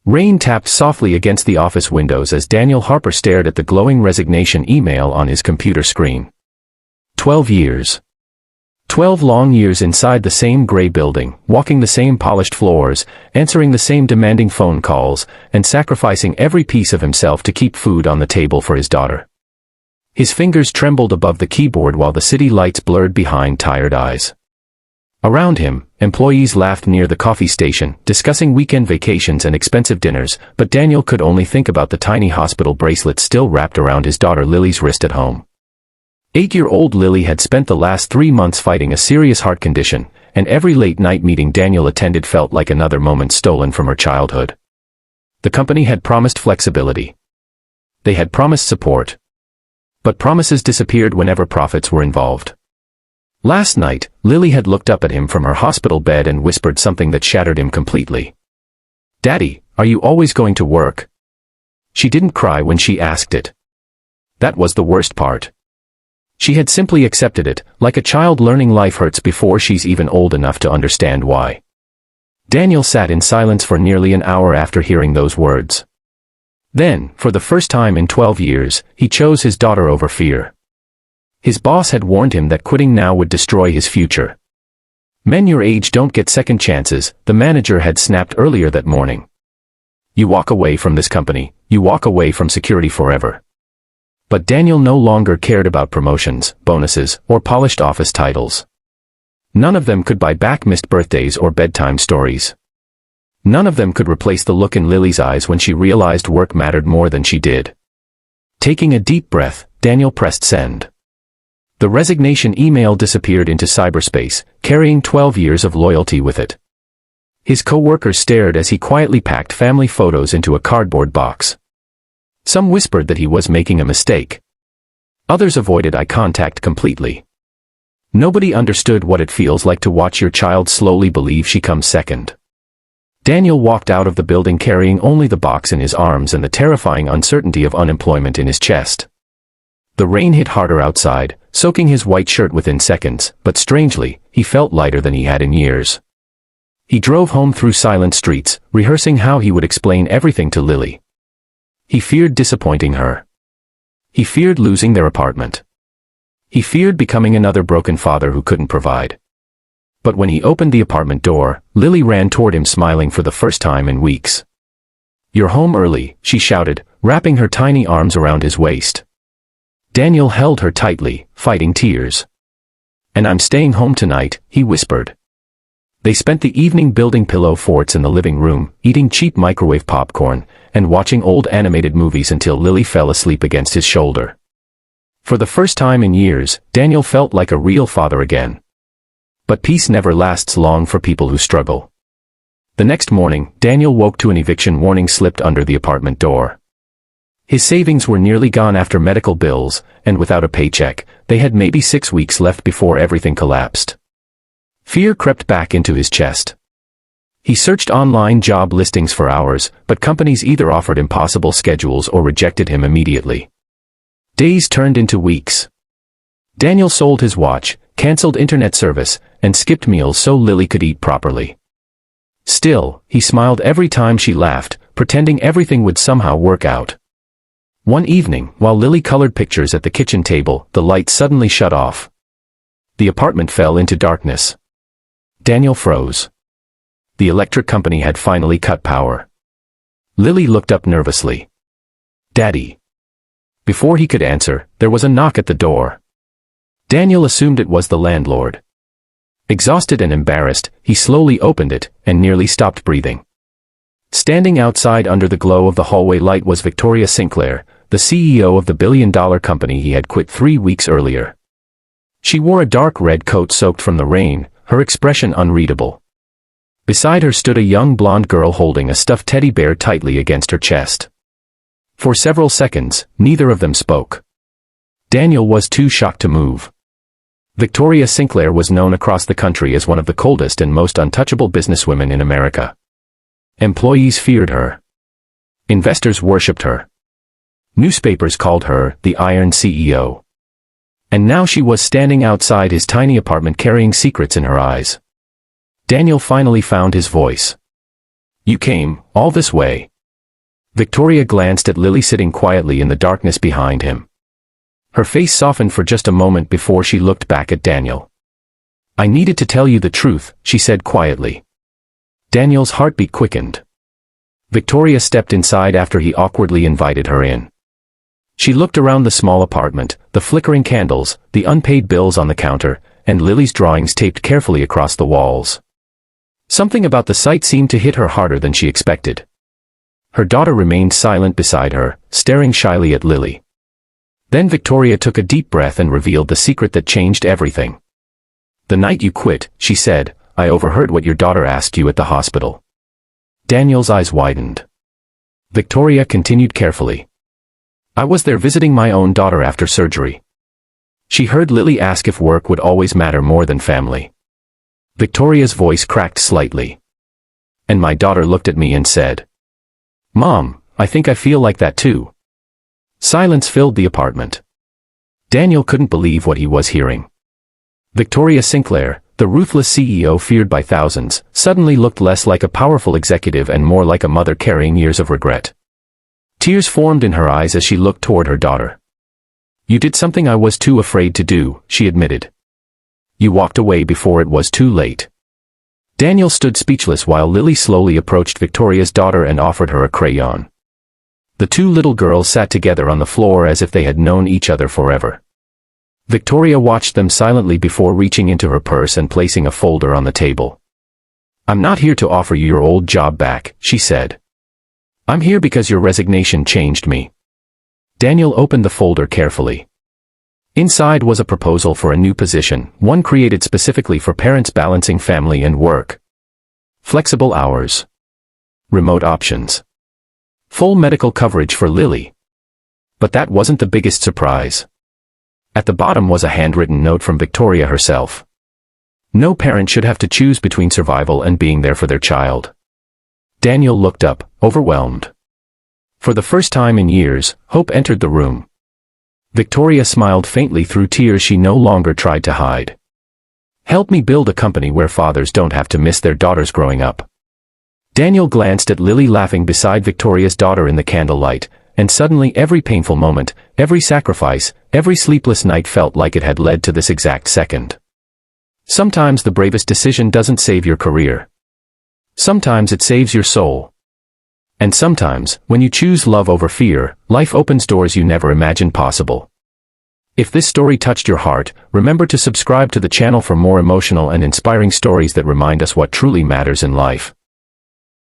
Rain tapped softly against the office windows as Daniel Harper stared at the glowing resignation email on his computer screen. 12 years. 12 long years inside the same gray building, walking the same polished floors, answering the same demanding phone calls, and sacrificing every piece of himself to keep food on the table for his daughter. His fingers trembled above the keyboard while the city lights blurred behind tired eyes. Around him, employees laughed near the coffee station, discussing weekend vacations and expensive dinners, but Daniel could only think about the tiny hospital bracelet still wrapped around his daughter Lily's wrist at home. 8-year-old Lily had spent the last 3 months fighting a serious heart condition, and every late-night meeting Daniel attended felt like another moment stolen from her childhood. The company had promised flexibility. They had promised support. But promises disappeared whenever profits were involved. Last night, Lily had looked up at him from her hospital bed and whispered something that shattered him completely. "Daddy, are you always going to work?" She didn't cry when she asked it. That was the worst part. She had simply accepted it, like a child learning life hurts before she's even old enough to understand why. Daniel sat in silence for nearly an hour after hearing those words. Then, for the first time in 12 years, he chose his daughter over fear. His boss had warned him that quitting now would destroy his future. "Men your age don't get second chances," the manager had snapped earlier that morning. "You walk away from this company, you walk away from security forever." But Daniel no longer cared about promotions, bonuses, or polished office titles. None of them could buy back missed birthdays or bedtime stories. None of them could replace the look in Lily's eyes when she realized work mattered more than she did. Taking a deep breath, Daniel pressed send. The resignation email disappeared into cyberspace, carrying 12 years of loyalty with it. His co-workers stared as he quietly packed family photos into a cardboard box. Some whispered that he was making a mistake. Others avoided eye contact completely. Nobody understood what it feels like to watch your child slowly believe she comes second. Daniel walked out of the building carrying only the box in his arms and the terrifying uncertainty of unemployment in his chest. The rain hit harder outside, soaking his white shirt within seconds, but strangely, he felt lighter than he had in years. He drove home through silent streets, rehearsing how he would explain everything to Lily. He feared disappointing her. He feared losing their apartment. He feared becoming another broken father who couldn't provide. But when he opened the apartment door, Lily ran toward him smiling for the first time in weeks. "You're home early," she shouted, wrapping her tiny arms around his waist. Daniel held her tightly, fighting tears. "And I'm staying home tonight," he whispered. They spent the evening building pillow forts in the living room, eating cheap microwave popcorn, and watching old animated movies until Lily fell asleep against his shoulder. For the first time in years, Daniel felt like a real father again. But peace never lasts long for people who struggle. The next morning, Daniel woke to an eviction warning slipped under the apartment door. His savings were nearly gone after medical bills, and without a paycheck, they had maybe 6 weeks left before everything collapsed. Fear crept back into his chest. He searched online job listings for hours, but companies either offered impossible schedules or rejected him immediately. Days turned into weeks. Daniel sold his watch, canceled internet service, and skipped meals so Lily could eat properly. Still, he smiled every time she laughed, pretending everything would somehow work out. One evening, while Lily colored pictures at the kitchen table, the light suddenly shut off. The apartment fell into darkness. Daniel froze. The electric company had finally cut power. Lily looked up nervously. "Daddy." Before he could answer, there was a knock at the door. Daniel assumed it was the landlord. Exhausted and embarrassed, he slowly opened it, and nearly stopped breathing. Standing outside under the glow of the hallway light was Victoria Sinclair, the CEO of the billion-dollar company he had quit 3 weeks earlier. She wore a dark red coat soaked from the rain, her expression unreadable. Beside her stood a young blonde girl holding a stuffed teddy bear tightly against her chest. For several seconds, neither of them spoke. Daniel was too shocked to move. Victoria Sinclair was known across the country as one of the coldest and most untouchable businesswomen in America. Employees feared her. Investors worshipped her. Newspapers called her the Iron CEO. And now she was standing outside his tiny apartment carrying secrets in her eyes. Daniel finally found his voice. "You came all this way." Victoria glanced at Lily sitting quietly in the darkness behind him. Her face softened for just a moment before she looked back at Daniel. "I needed to tell you the truth," she said quietly. Daniel's heartbeat quickened. Victoria stepped inside after he awkwardly invited her in. She looked around the small apartment, the flickering candles, the unpaid bills on the counter, and Lily's drawings taped carefully across the walls. Something about the sight seemed to hit her harder than she expected. Her daughter remained silent beside her, staring shyly at Lily. Then Victoria took a deep breath and revealed the secret that changed everything. "The night you quit," she said, "I overheard what your daughter asked you at the hospital." Daniel's eyes widened. Victoria continued carefully. "I was there visiting my own daughter after surgery. She heard Lily ask if work would always matter more than family." Victoria's voice cracked slightly. "And my daughter looked at me and said, 'Mom, I think I feel like that too.'" Silence filled the apartment. Daniel couldn't believe what he was hearing. Victoria Sinclair, the ruthless CEO feared by thousands, suddenly looked less like a powerful executive and more like a mother carrying years of regret. Tears formed in her eyes as she looked toward her daughter. "You did something I was too afraid to do," she admitted. "You walked away before it was too late." Daniel stood speechless while Lily slowly approached Victoria's daughter and offered her a crayon. The two little girls sat together on the floor as if they had known each other forever. Victoria watched them silently before reaching into her purse and placing a folder on the table. "I'm not here to offer you your old job back," she said. "I'm here because your resignation changed me." Daniel opened the folder carefully. Inside was a proposal for a new position, one created specifically for parents balancing family and work. Flexible hours. Remote options. Full medical coverage for Lily. But that wasn't the biggest surprise. At the bottom was a handwritten note from Victoria herself. No parent should have to choose between survival and being there for their child. Daniel looked up, overwhelmed. For the first time in years, hope entered the room. Victoria smiled faintly through tears she no longer tried to hide. "Help me build a company where fathers don't have to miss their daughters growing up." Daniel glanced at Lily laughing beside Victoria's daughter in the candlelight, and suddenly every painful moment, every sacrifice, every sleepless night felt like it had led to this exact second. Sometimes the bravest decision doesn't save your career. Sometimes it saves your soul. And sometimes, when you choose love over fear, life opens doors you never imagined possible. If this story touched your heart, remember to subscribe to the channel for more emotional and inspiring stories that remind us what truly matters in life.